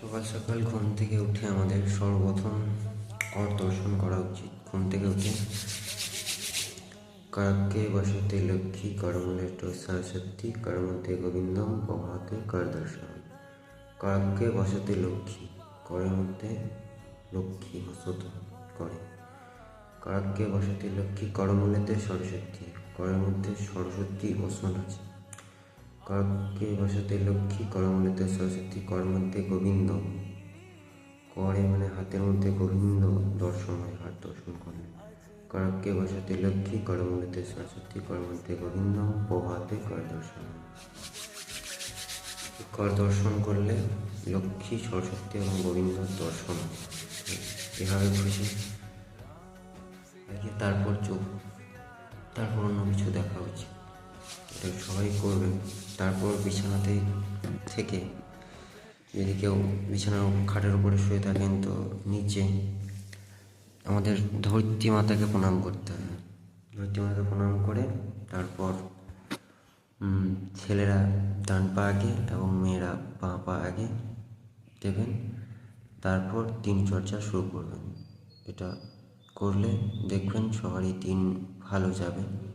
সকাল সকাল ঘুম থেকে উঠে আমাদের সর্বপ্রথম কর দর্শন করা উচিত। ঘুম থেকে উঠে কারকে বসতে লক্ষ্মী করমূলেষ্ট সরস্বতী করমধ্যে গোবিন্দম প্রভাতে কর দর্শন। কারকে বসতে লক্ষ্মী, করের মধ্যে লক্ষ্মী বসত করে। কারকে বসতে লক্ষ্মী করমূলেতে সরস্বতী, করের মধ্যে সরস্বতী বসন আছে। কারকে বসতে লক্ষ্মী করমূলেতে সরস্বতী, কর মধ্যে গোবিন্দ, করে মানে হাতের মধ্যে গোবিন্দ দর্শন হয়, হাত দর্শন করলে। কারকে বসতে লক্ষ্মী করমূলেতে সরস্বতী, কর মধ্যে গোবিন্দ প্রভাতে কর দর্শন। কর দর্শন করলে লক্ষ্মী, সরস্বতী এবং গোবিন্দর দর্শন এভাবে খুশি। তারপর চোখ, তারপর অন্য কিছু দেখা উচিত, এটা সবাই করবেন। তারপর বিছানাতে থেকে যদি কেউ বিছানার খাটের উপরে শুয়ে থাকেন তো নিচে আমাদের ধরিত্রী মাতাকে প্রণাম করতে হবে। ধরিত্রী মাতাকে প্রণাম করে তারপর ছেলেরা ডান পা আগে এবং মেয়েরা বাঁ পা আগে দেবেন। তারপর দিনচর্চা শুরু করবেন। এটা করলে দেখবেন সবারই দিন ভালো যাবে।